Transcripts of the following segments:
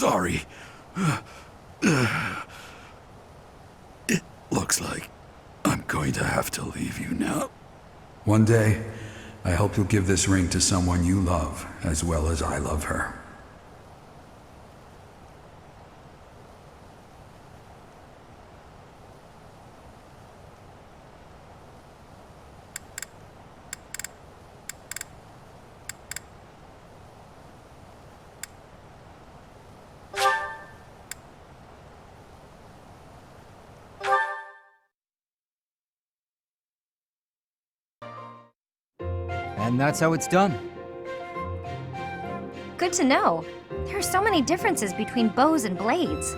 sorry. It looks like I'm going to have to leave you now. One day, I hope you'll give this ring to someone you love as well as I love her. And that's how it's done. Good to know. There are so many differences between bows and blades.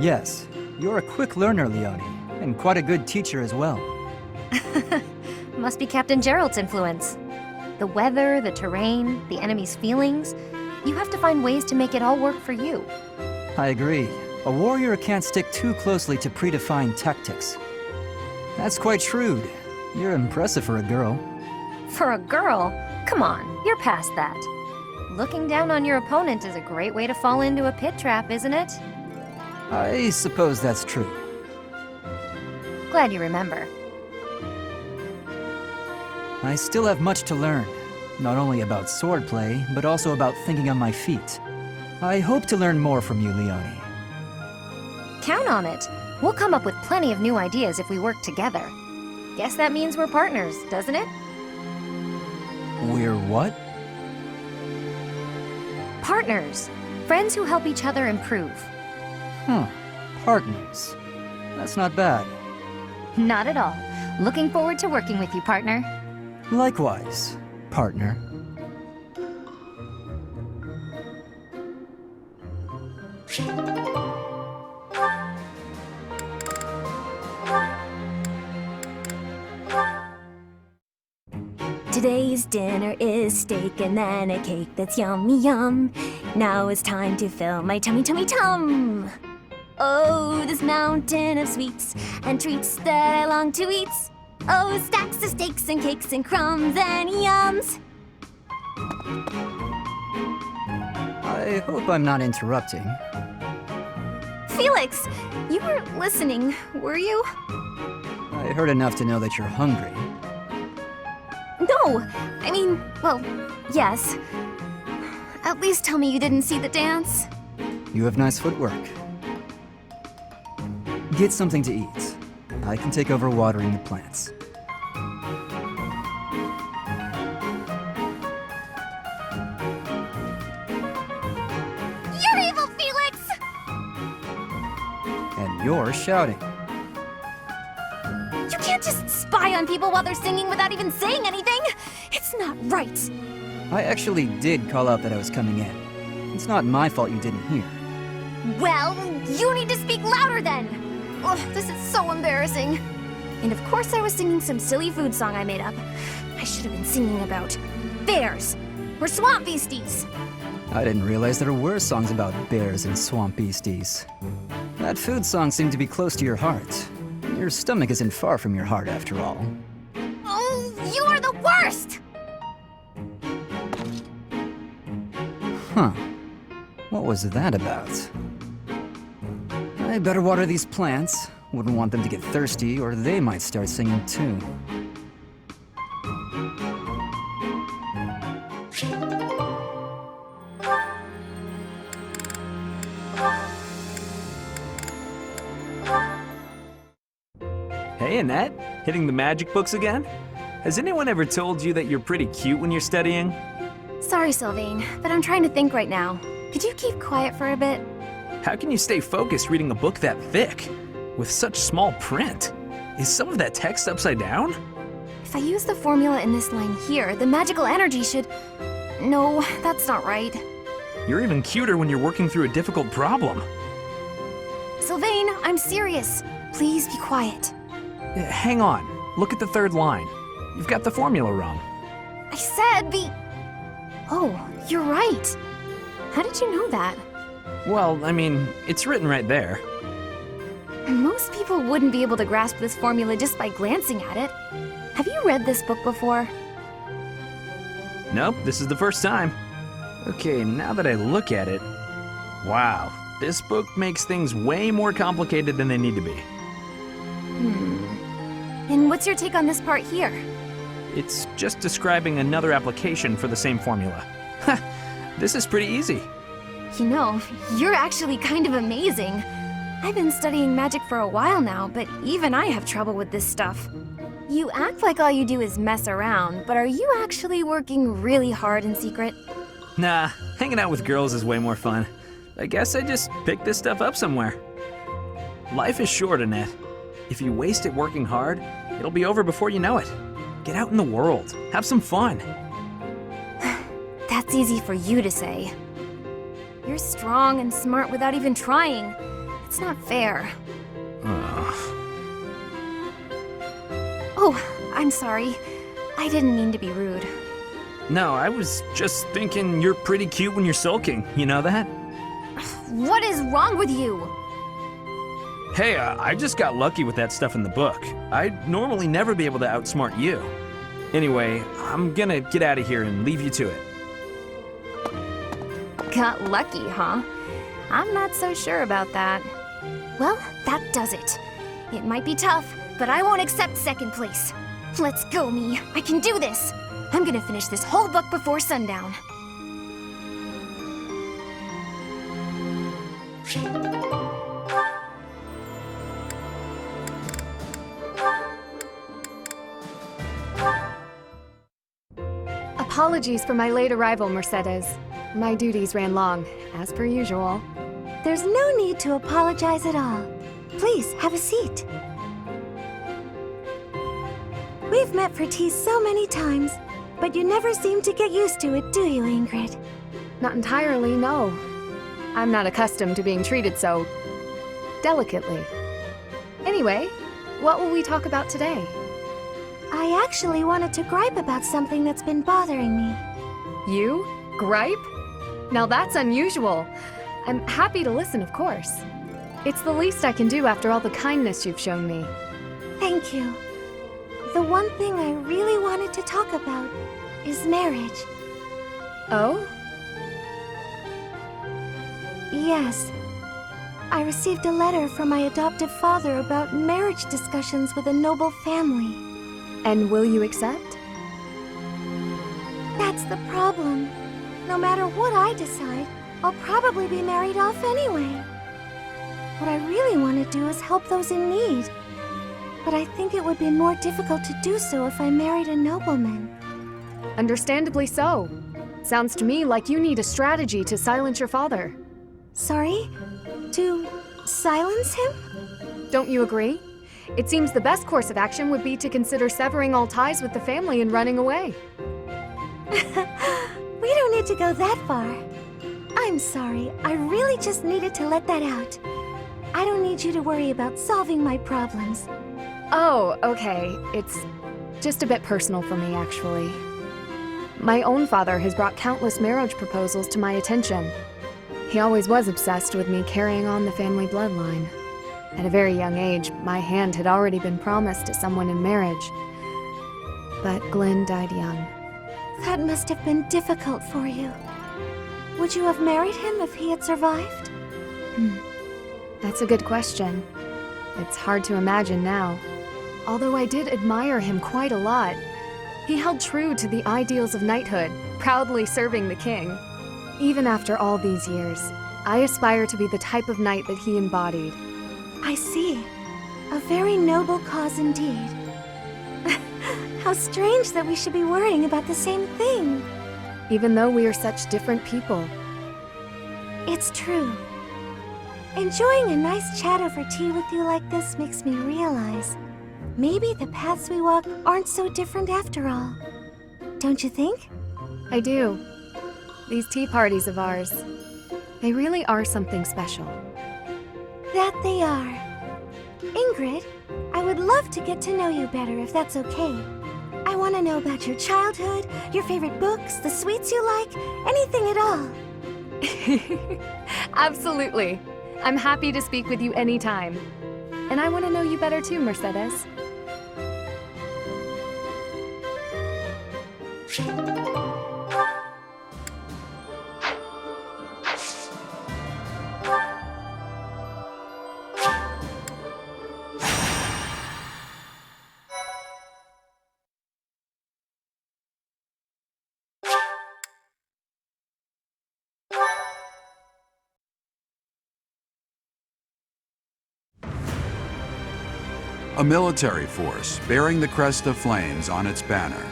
Yes, you're a quick learner, Leone, and quite a good teacher as well. Must be Captain Gerald's influence. The weather, the terrain, the enemy's feelings. You have to find ways to make it all work for you. I agree. A warrior can't stick too closely to predefined tactics. That's quite shrewd. You're impressive for a girl. For a girl? Come on, you're past that. Looking down on your opponent is a great way to fall into a pit trap, isn't it? I suppose that's true. Glad you remember. I still have much to learn, not only about swordplay, but also about thinking on my feet. I hope to learn more from you, Leone. Count on it. We'll come up with plenty of new ideas if we work together. Guess that means we're partners, doesn't it? We're what? Partners. Friends who help each other improve. Huh. Partners. That's not bad. Not at all. Looking forward to working with you, partner. Likewise, partner. Today's dinner is steak and then a cake that's yummy yum. Now it's time to fill my tummy tum. Oh, this mountain of sweets and treats that I long to eat. Oh, stacks of steaks and cakes and crumbs and yums. I hope I'm not interrupting. Felix, you weren't listening, were you? I heard enough to know that you're hungry. No, I mean, well, yes. At least tell me you didn't see the dance. You have nice footwork. Get something to eat. I can take over watering the plants. You're evil, Felix! And you're shouting. You can't just spy on people while they're singing without even saying anything! It's not right! I actually did call out that I was coming in. It's not my fault you didn't hear. Well, you need to speak louder then! Ugh, this is so embarrassing. And of course I was singing some silly food song I made up. I should have been singing about bears or swamp beasties. I didn't realize there were songs about bears and swamp beasties. That food song seemed to be close to your heart. Your stomach isn't far from your heart, after all. Oh, you are the worst! Huh. What was that about? I better water these plants. Wouldn't want them to get thirsty, or they might start singing too. Hey, Annette, hitting the magic books again? Has anyone ever told you that you're pretty cute when you're studying? Sorry, Sylvain, but I'm trying to think right now. Could you keep quiet for a bit? How can you stay focused reading a book that thick? With such small print? Is some of that text upside down? If I use the formula in this line here, the magical energy should... No, that's not right. You're even cuter when you're working through a difficult problem. Sylvain, I'm serious. Please be quiet. Hang on. Look at the third line. You've got the formula wrong. I said the... Oh, you're right. How did you know that? Well, I mean, it's written right there. Most people wouldn't be able to grasp this formula just by glancing at it. Have you read this book before? Nope, this is the first time. Okay, now that I look at it... Wow, this book makes things way more complicated than they need to be. And what's your take on this part here? It's just describing another application for the same formula. This is pretty easy. You know, you're actually kind of amazing. I've been studying magic for a while now, but even I have trouble with this stuff. You act like all you do is mess around, but are you actually working really hard in secret? Nah, hanging out with girls is way more fun. I guess I just picked this stuff up somewhere. Life is short, Annette. If you waste it working hard, it'll be over before you know it. Get out in the world. Have some fun. That's easy for you to say. You're strong and smart without even trying. It's not fair. Oh, I'm sorry. I didn't mean to be rude. No, I was just thinking you're pretty cute when you're sulking. You know that? What is wrong with you? Hey, I just got lucky with that stuff in the book. I'd normally never be able to outsmart you. Anyway, I'm gonna get out of here and leave you to it. Got lucky, huh? I'm not so sure about that. Well, that does it. It might be tough, but I won't accept second place. Let's go, me. I can do this. I'm gonna finish this whole book before sundown. Apologies for my late arrival, Mercedes. My duties ran long, as per usual. There's no need to apologize at all. Please, have a seat. We've met for tea so many times, but you never seem to get used to it, do you, Ingrid? Not entirely, no. I'm not accustomed to being treated so delicately. Anyway, what will we talk about today? I actually wanted to gripe about something that's been bothering me. You? Gripe? Now that's unusual. I'm happy to listen, of course. It's the least I can do after all the kindness you've shown me. Thank you. The one thing I really wanted to talk about is marriage. Oh? Yes. I received a letter from my adoptive father about marriage discussions with a noble family. And will you accept? That's the problem. No matter what I decide, I'll probably be married off anyway. What I really want to do is help those in need. But I think it would be more difficult to do so if I married a nobleman. Understandably so. Sounds to me like you need a strategy to silence your father. Sorry? To silence him? Don't you agree? It seems the best course of action would be to consider severing all ties with the family and running away. We don't need to go that far. I'm sorry, I really just needed to let that out. I don't need you to worry about solving my problems. Oh, okay. It's just a bit personal for me, actually. My own father has brought countless marriage proposals to my attention. He always was obsessed with me carrying on the family bloodline. At a very young age, my hand had already been promised to someone in marriage. But Glenn died young. That must have been difficult for you. Would you have married him if he had survived? That's a good question. It's hard to imagine now. Although I did admire him quite a lot. He held true to the ideals of knighthood, proudly serving the king. Even after all these years, I aspire to be the type of knight that he embodied. I see. A very noble cause indeed. How strange that we should be worrying about the same thing. Even though we are such different people. It's true. Enjoying a nice chat over tea with you like this makes me realize maybe the paths we walk aren't so different after all. Don't you think? I do. These tea parties of ours, they really are something special. That they are. Ingrid, I would love to get to know you better if that's okay. I want to know about your childhood, your favorite books, the sweets you like, anything at all. Absolutely. I'm happy to speak with you anytime. And I want to know you better too, Mercedes. A military force bearing the crest of flames on its banner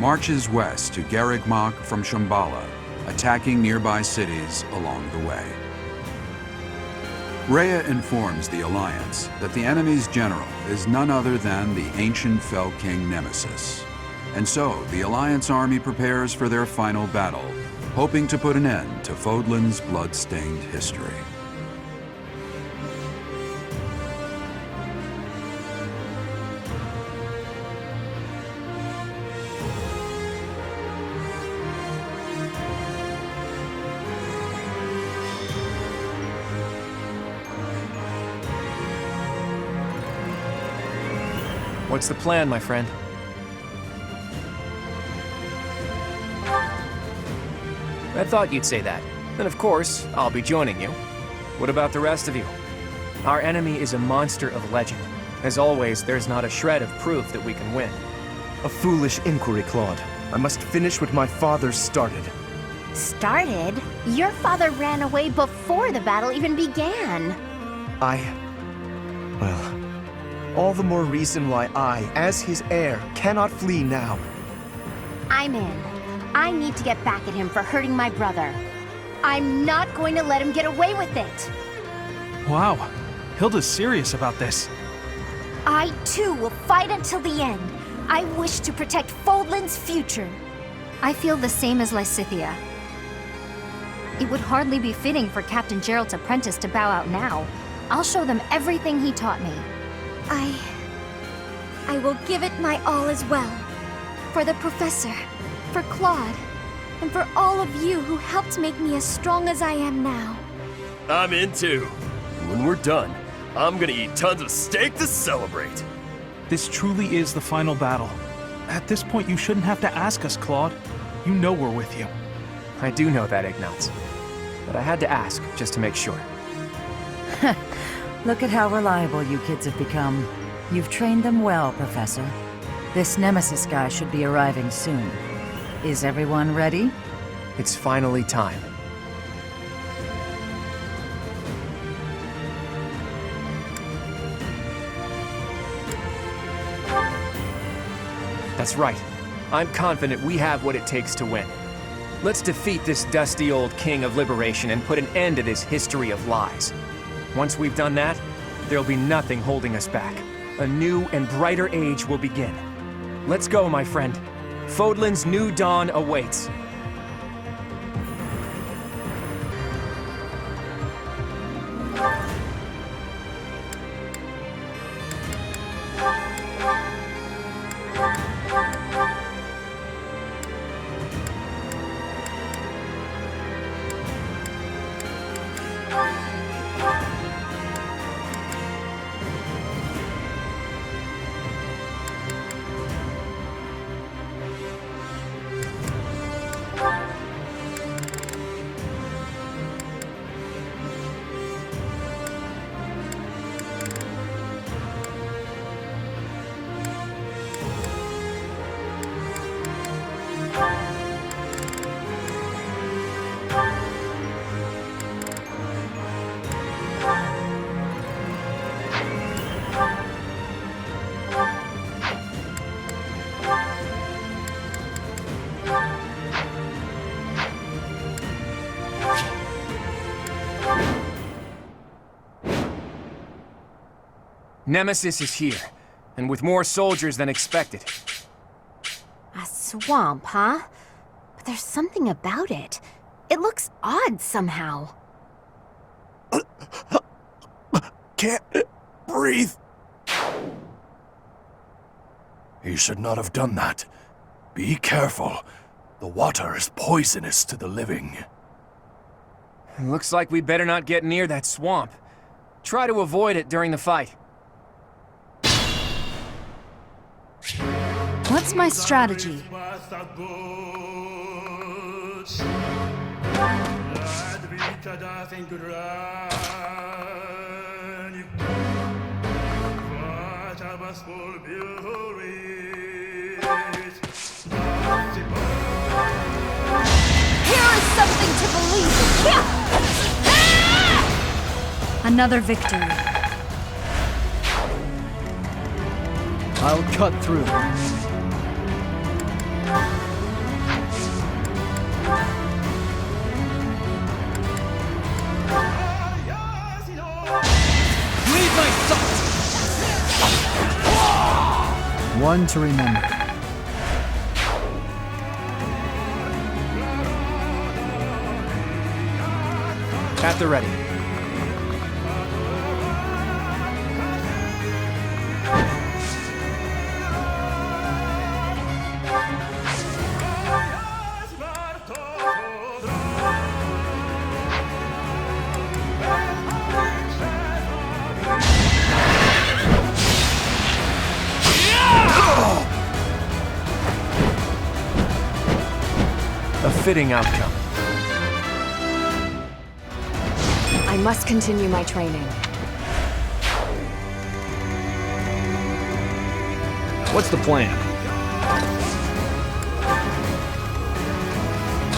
marches west to Garrigmach from Shambhala, attacking nearby cities along the way. Rhea informs the Alliance that the enemy's general is none other than the ancient Fell King Nemesis. And so the Alliance army prepares for their final battle, hoping to put an end to Fodlan's blood-stained history. What's the plan, my friend? I thought you'd say that. And of course, I'll be joining you. What about the rest of you? Our enemy is a monster of legend. As always, there's not a shred of proof that we can win. A foolish inquiry, Claude. I must finish what my father started. Started? Your father ran away before the battle even began. Well, all the more reason why I, as his heir, cannot flee now. I'm in. I need to get back at him for hurting my brother. I'm not going to let him get away with it. Wow, Hilda's serious about this. I, too, will fight until the end. I wish to protect Fodlan's future. I feel the same as Lysithea. It would hardly be fitting for Captain Gerald's apprentice to bow out now. I'll show them everything he taught me. I will give it my all as well. For the Professor, for Claude, and for all of you who helped make me as strong as I am now. I'm in too. And when we're done, I'm gonna eat tons of steak to celebrate. This truly is the final battle. At this point, you shouldn't have to ask us, Claude. You know we're with you. I do know that, Ignatz. But I had to ask, just to make sure. Look at how reliable you kids have become. You've trained them well, Professor. This Nemesis guy should be arriving soon. Is everyone ready? It's finally time. That's right. I'm confident we have what it takes to win. Let's defeat this dusty old king of liberation and put an end to this history of lies. Once we've done that, there'll be nothing holding us back. A new and brighter age will begin. Let's go, my friend. Fodlan's new dawn awaits. Nemesis is here, and with more soldiers than expected. A swamp, huh? But there's something about it. It looks odd somehow. Can't breathe. You should not have done that. Be careful. The water is poisonous to the living. Looks like we better not get near that swamp. Try to avoid it during the fight. What's my strategy? Here is something to believe in. Yeah! Another victory. I'll cut through. Leave my sight! One to remember. At the ready. A fitting outcome. I must continue my training. What's the plan?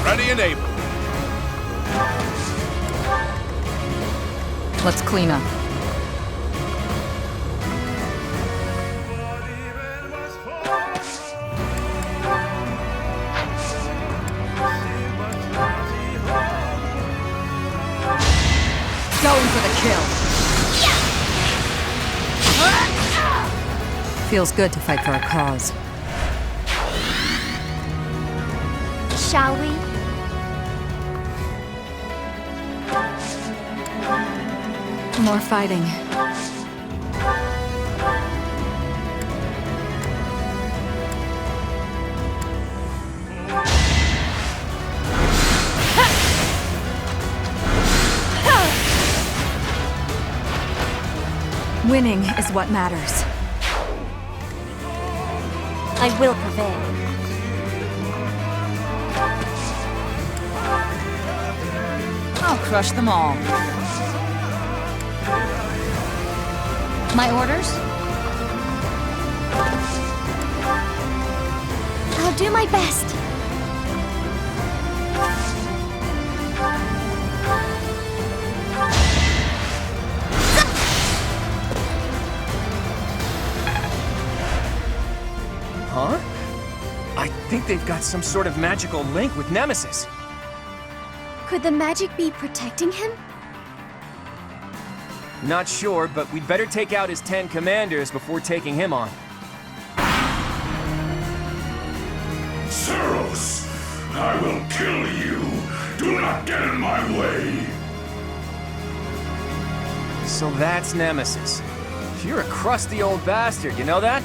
Ready and able. Let's clean up. Going for the kill. Feels good to fight for a cause. Shall we? More fighting. Winning is what matters. I will prevail. I'll crush them all. My orders? I'll do my best. Huh? I think they've got some sort of magical link with Nemesis. Could the magic be protecting him? Not sure, but we'd better take out his 10 commanders before taking him on. Zeros, I will kill you. Do not get in my way. So that's Nemesis. You're a crusty old bastard, you know that?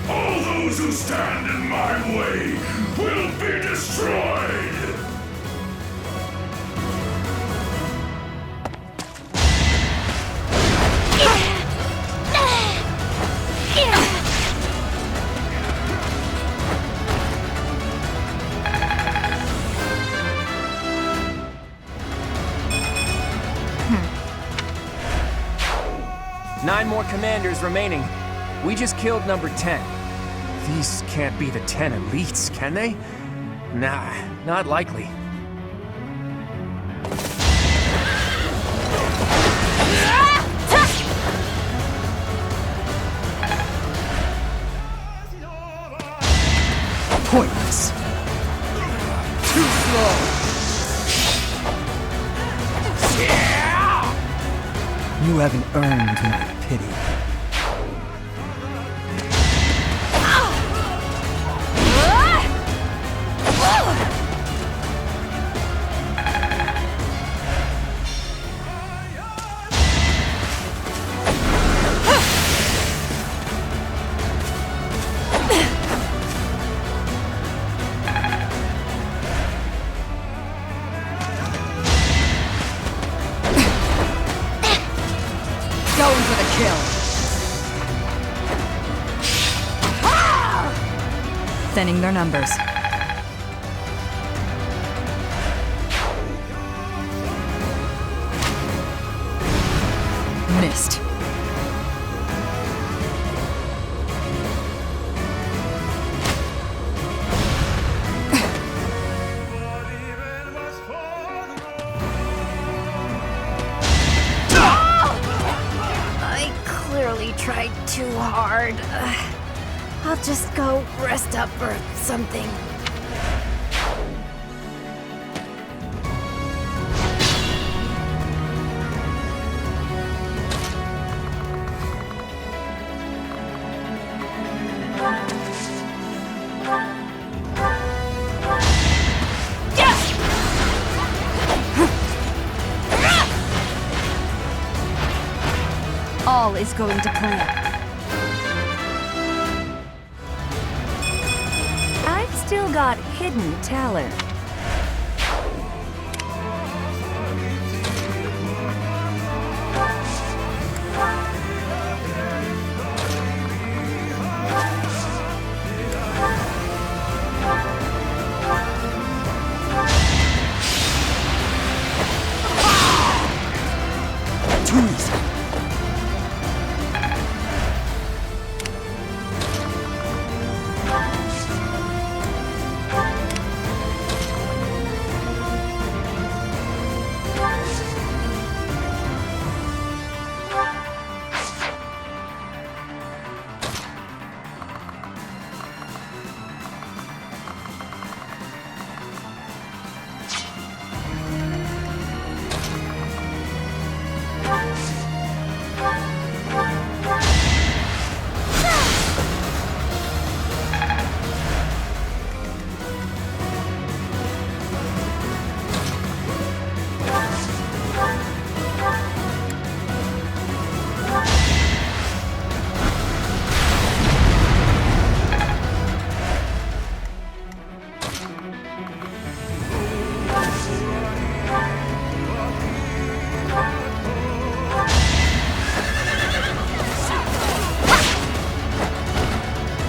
All those who stand in my way will be destroyed. Nine more commanders remaining. We just killed number 10. These can't be the 10 elites, can they? Nah, not likely. Pointless. Too slow. You haven't earned my pity. Going for the kill. Thinning their numbers. Missed. I clearly tried too hard. tired. I'll just go rest up or something. All is going to plan. I've still got hidden talent.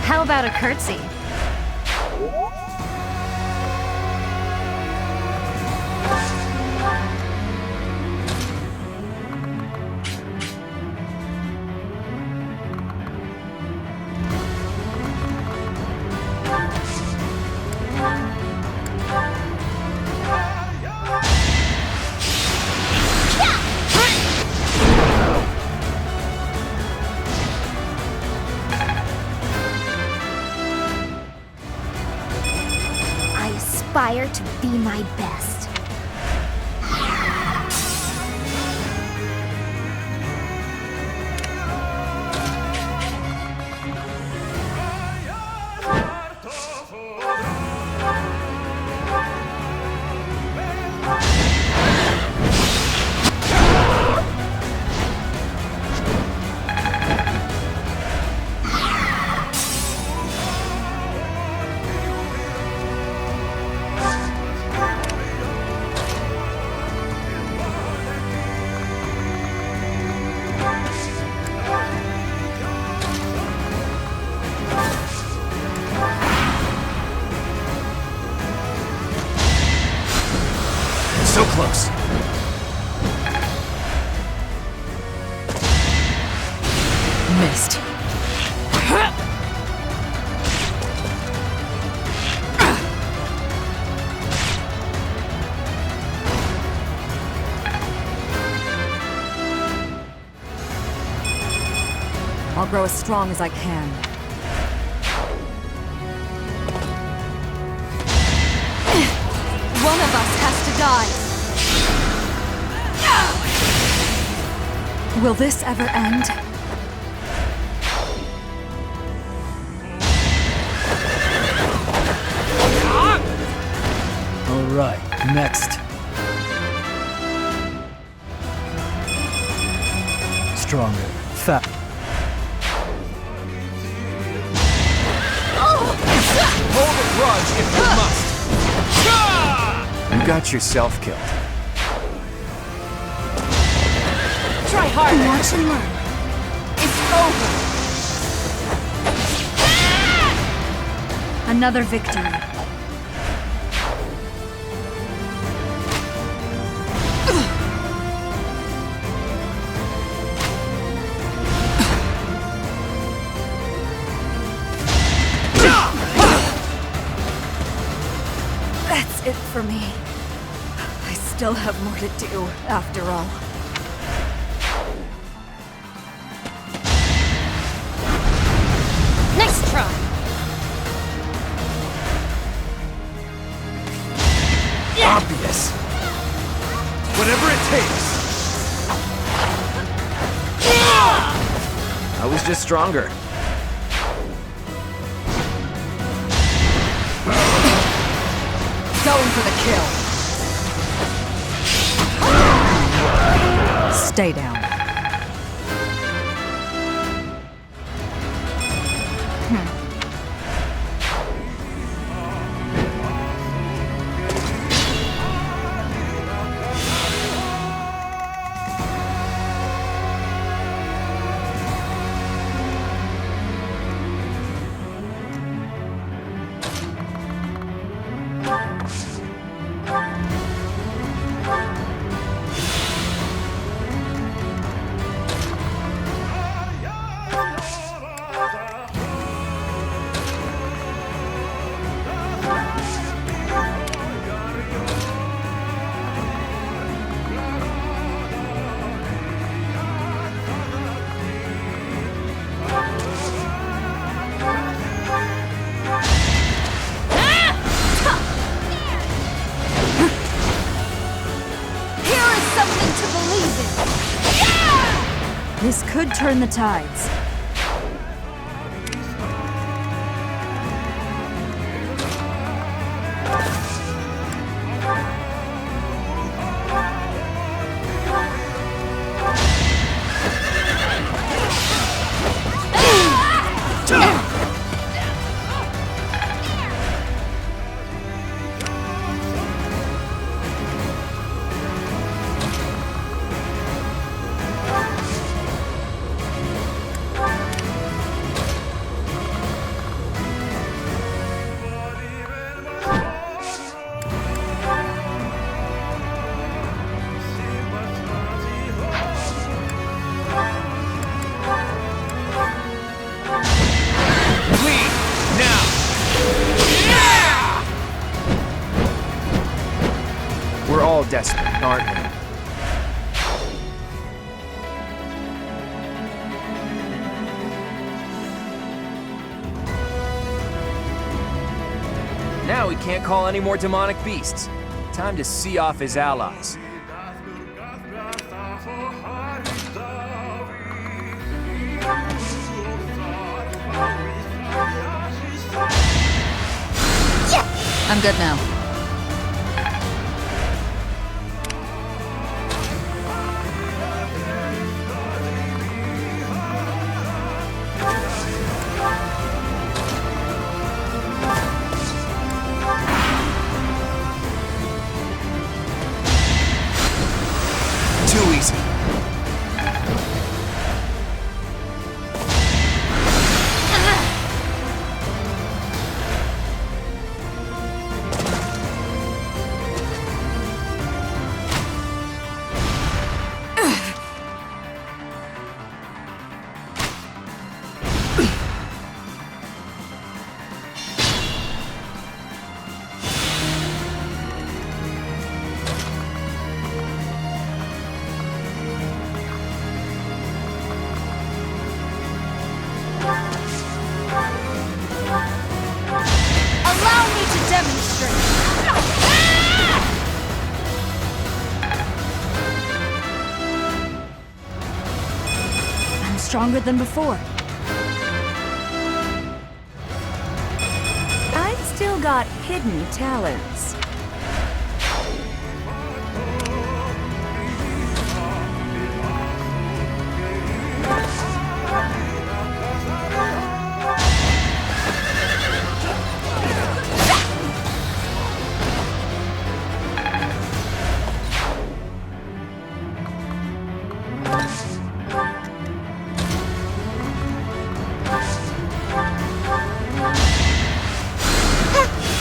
How about a curtsy? Aspire to be my best. So close. Missed. I'll grow as strong as I can. One of us has to die. Will this ever end? All right, next. Stronger, fat. Hold a grudge if you must. You got yourself killed. Try harder. Watch and learn. It's over. Another victory. That's it for me. I still have more to do, after all. obvious. Whatever it takes. I was just stronger. Going for the kill. Stay down. This could turn the tides. We're all desperate, aren't we? Now he can't call any more demonic beasts. Time to see off his allies. I'm good now. Too easy. Stronger than before. I've still got hidden talents.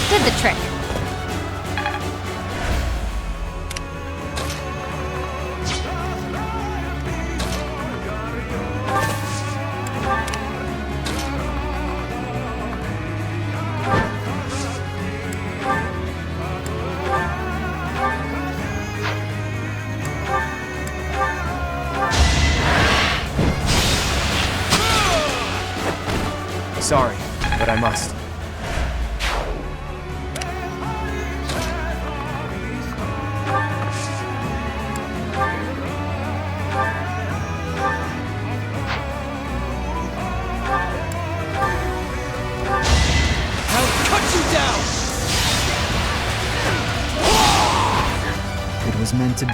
Did the trick. Sorry, but I must. was meant to be.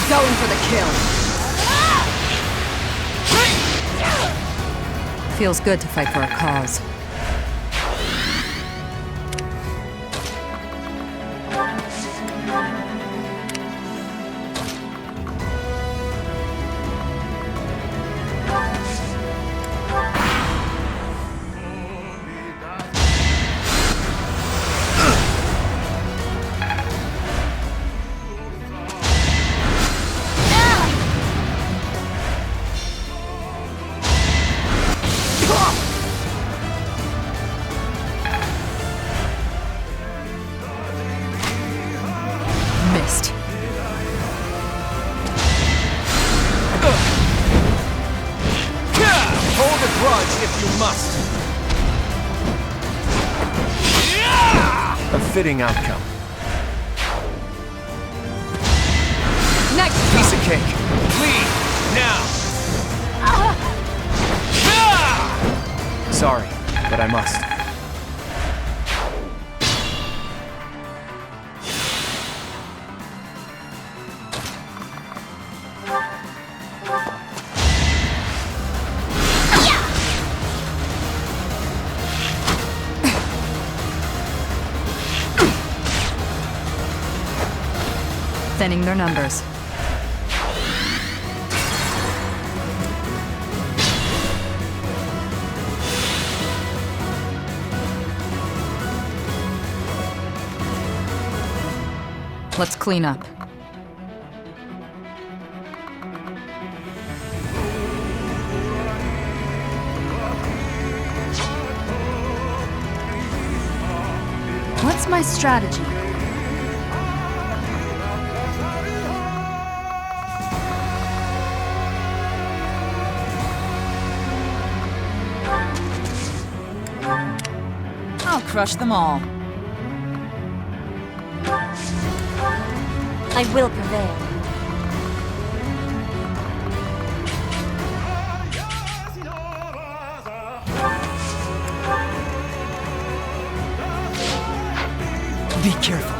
Going for the kill. Feels good to fight for a cause. Missed. Hold a grudge if you must. A fitting outcome. Next Piece of cake. Leave now. Sorry, but I must. Thinning their numbers. Let's clean up. What's my strategy? I'll crush them all. I will prevail. Be careful.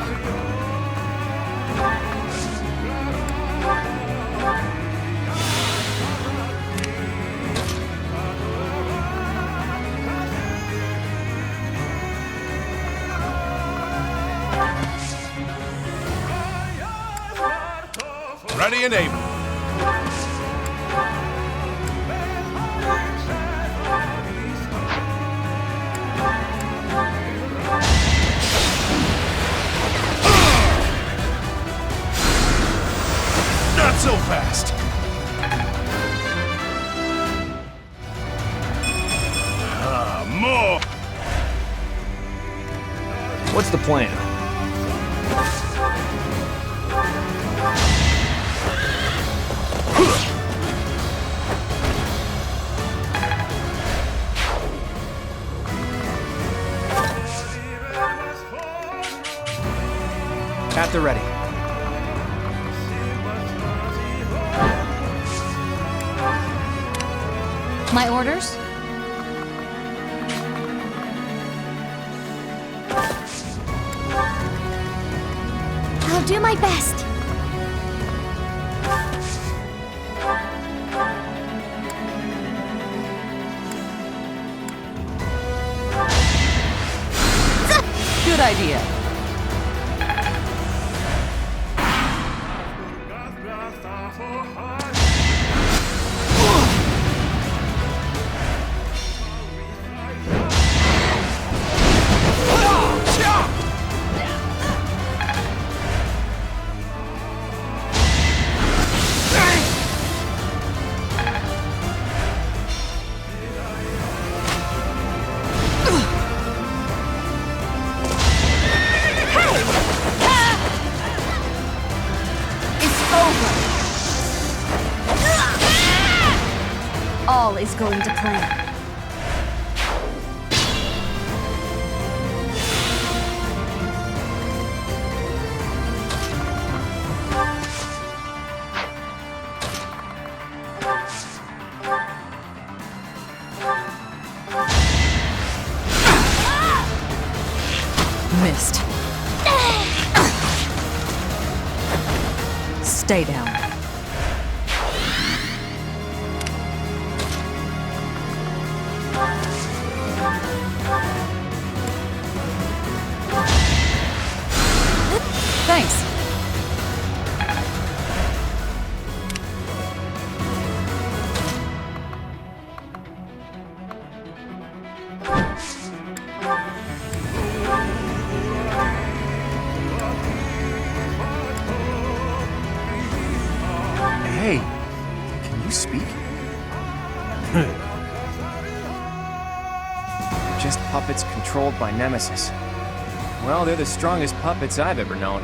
Ready and able. Not so fast. More. What's the plan? At the ready. My orders? I'll do my best. Good idea. all is going to plan. Missed. Stay down. Thanks. Hey, can you speak? Just puppets controlled by Nemesis. Well, they're the strongest puppets I've ever known.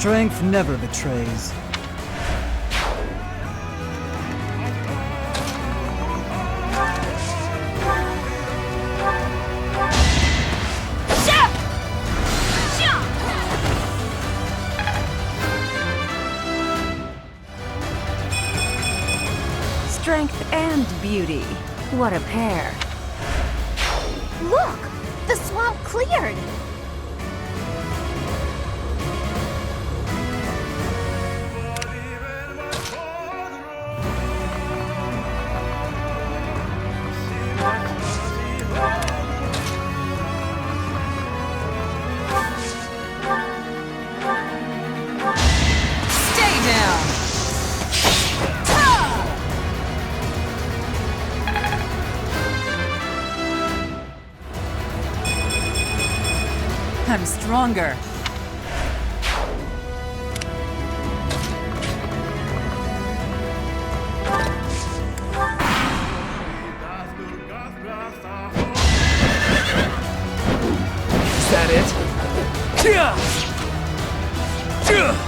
Strength never betrays. Strength and beauty. What a pair. Look! The swamp cleared! Stay down! I'm stronger. Is that it? Yeah! Yeah!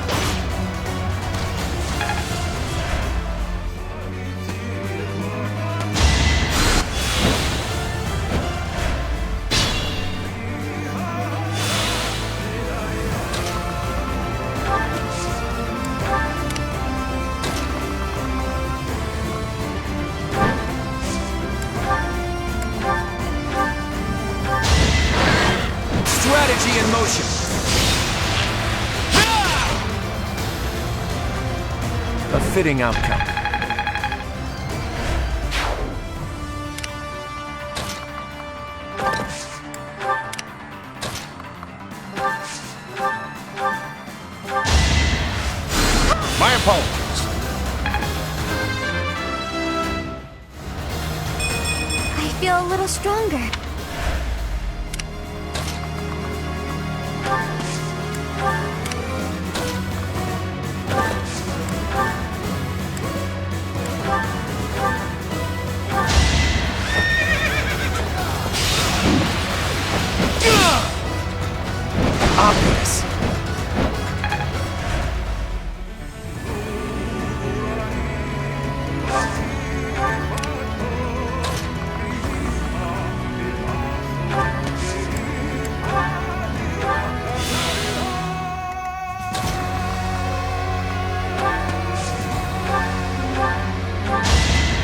Strategy in motion. A fitting outcome. My apologies. I feel a little stronger. Obvious.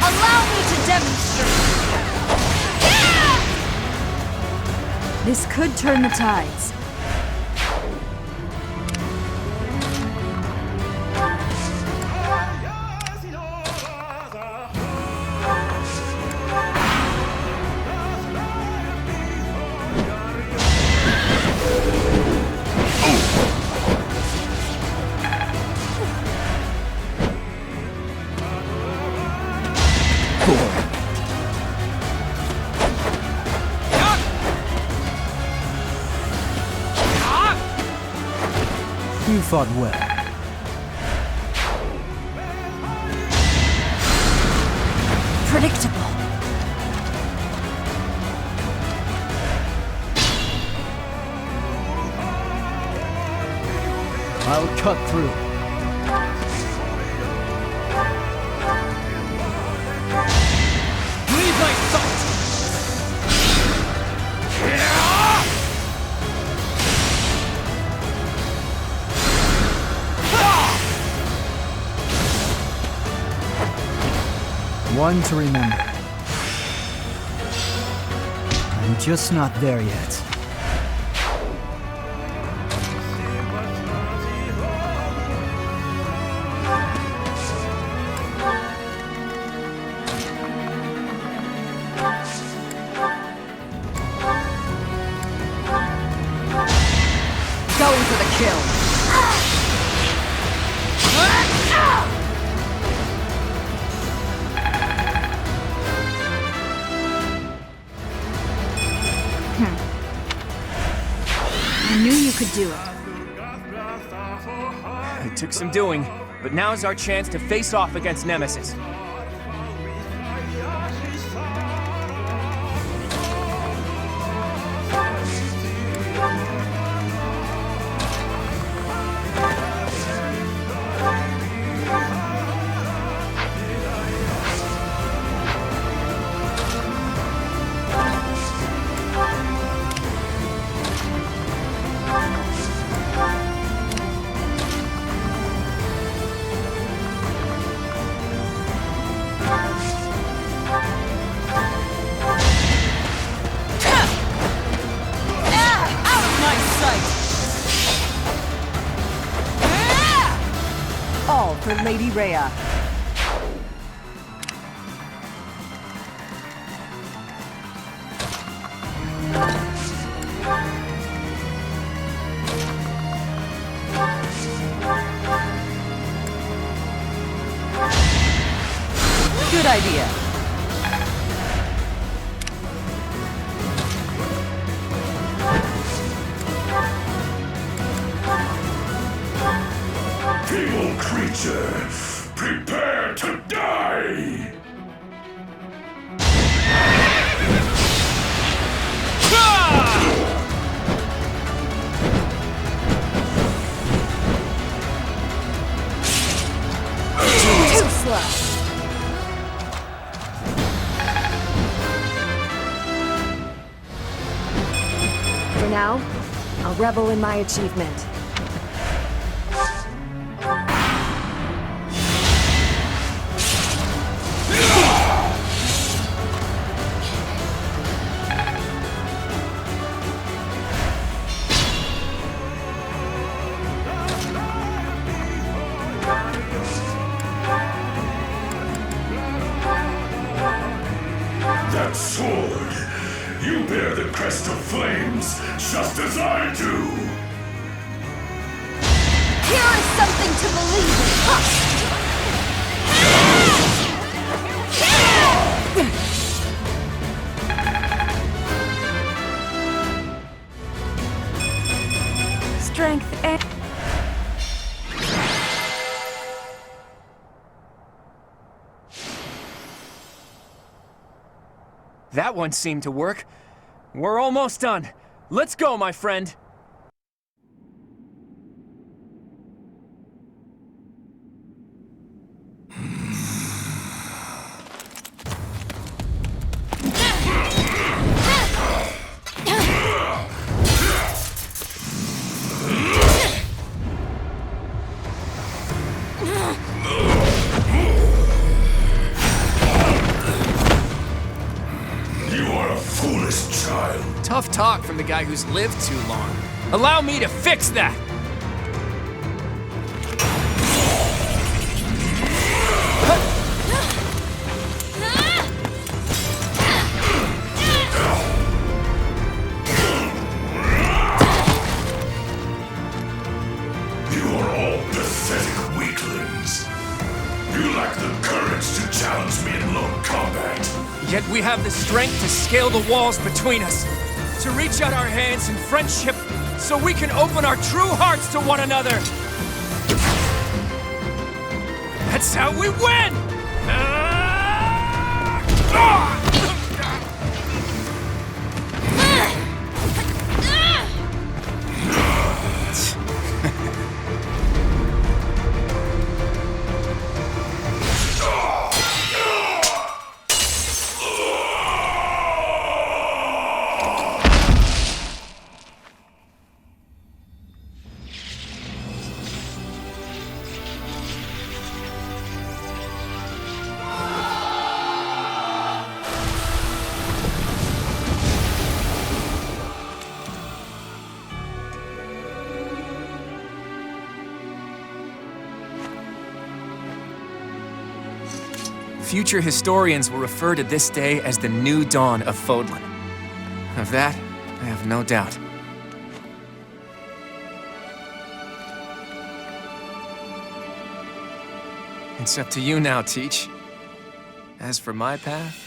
Allow me to demonstrate! This could turn the tides. core. You fought well. Predictable. I'll cut through. Leave my sight! One to remember. I'm just not there yet. Going for the kill. I knew you could do it. It took some doing, but now's our chance to face off against Nemesis. All for Lady Rhea. Good idea. Evil creature, prepare to die! Too slow. For now, I'll revel in my achievement. That sword! You bear the crest of flames, just as I do! Here is something to believe in. Strength and... That one seemed to work. We're almost done. Let's go, my friend. Tough talk from the guy who's lived too long. Allow me to fix that! You are all pathetic weaklings. You lack the courage courage to challenge me in lone combat. Yet we have the strength to scale the walls between us, to reach out our hands in friendship so we can open our true hearts to one another. That's how we win! Future historians will refer to this day as the new dawn of Fodlan. Of that, I have no doubt. It's up to you now, Teach. As for my path...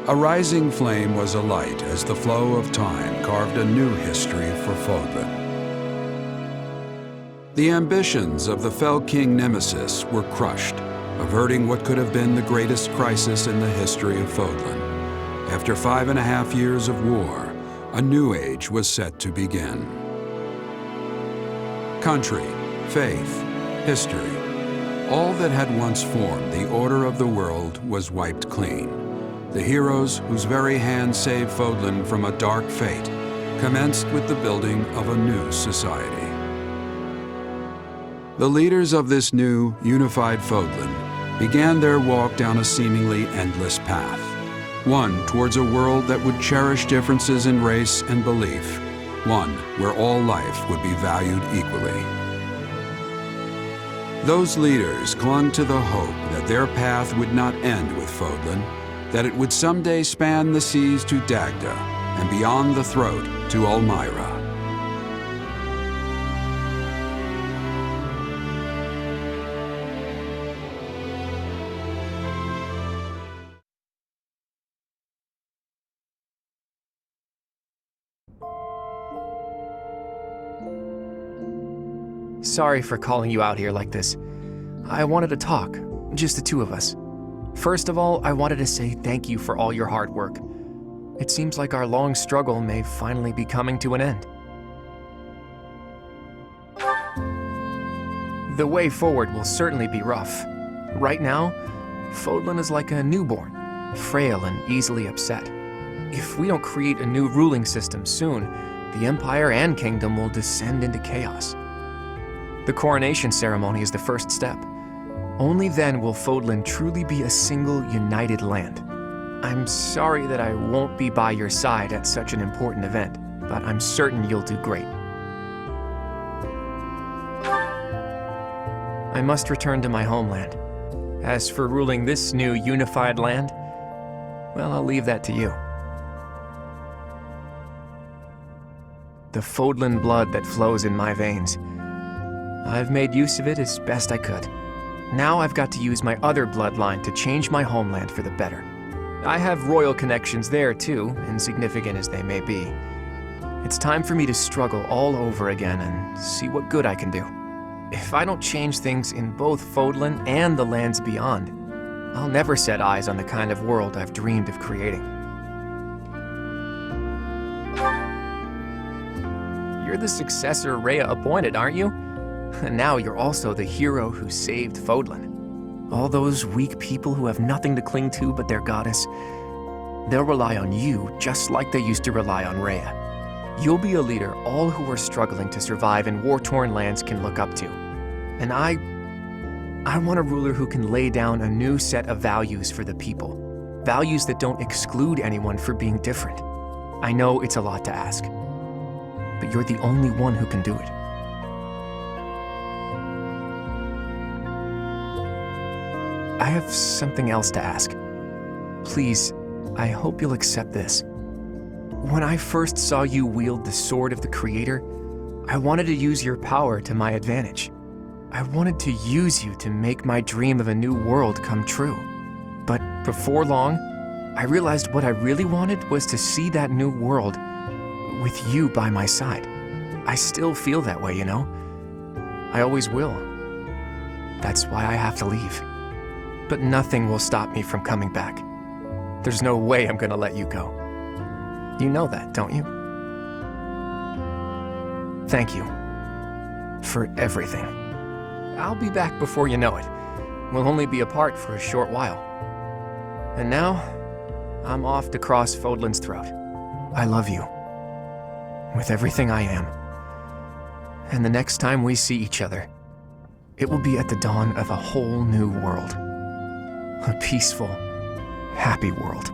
A rising flame was alight as the flow of time carved a new history for Fodlan. The ambitions of the Fell King Nemesis were crushed, averting what could have been the greatest crisis in the history of Fodlan. After 5.5 years of war, a new age was set to begin. Country, faith, history, all that had once formed the order of the world was wiped clean. The heroes whose very hands saved Fodlan from a dark fate commenced with the building of a new society. The leaders of this new, unified Fodlan began their walk down a seemingly endless path, one towards a world that would cherish differences in race and belief, one where all life would be valued equally. Those leaders clung to the hope that their path would not end with Fodlan, that it would someday span the seas to Dagda and beyond the throat to Ulmira. Sorry for calling you out here like this. I wanted to talk, just the two of us. First of all, I wanted to say thank you for all your hard work. It seems like our long struggle may finally be coming to an end. The way forward will certainly be rough. Right now, Fodlan is like a newborn, frail and easily upset. If we don't create a new ruling system soon, the Empire and Kingdom will descend into chaos. The coronation ceremony is the first step. Only then will Fodlan truly be a single, united land. I'm sorry that I won't be by your side at such an important event, but I'm certain you'll do great. I must return to my homeland. As for ruling this new unified land, well, I'll leave that to you. The Fodlan blood that flows in my veins. I've made use of it as best I could. Now I've got to use my other bloodline to change my homeland for the better. I have royal connections there too, insignificant as they may be. It's time for me to struggle all over again and see what good I can do. If I don't change things in both Fodlan and the lands beyond, I'll never set eyes on the kind of world I've dreamed of creating. You're the successor Rhea appointed, aren't you? And now you're also the hero who saved Fodlan. All those weak people who have nothing to cling to but their goddess, they'll rely on you just like they used to rely on Rhea. You'll be a leader all who are struggling to survive in war-torn lands can look up to. And I want a ruler who can lay down a new set of values for the people. Values that don't exclude anyone for being different. I know it's a lot to ask, but you're the only one who can do it. I have something else to ask. Please, I hope you'll accept this. When I first saw you wield the sword of the Creator, I wanted to use your power to my advantage. I wanted to use you to make my dream of a new world come true. But before long, I realized what I really wanted was to see that new world with you by my side. I still feel that way, you know? I always will. That's why I have to leave. But nothing will stop me from coming back. There's no way I'm gonna let you go. You know that, don't you? Thank you for everything. I'll be back before you know it. We'll only be apart for a short while. And now, I'm off to cross Fodlan's throat. I love you. With everything I am. And the next time we see each other, it will be at the dawn of a whole new world. A peaceful, happy world.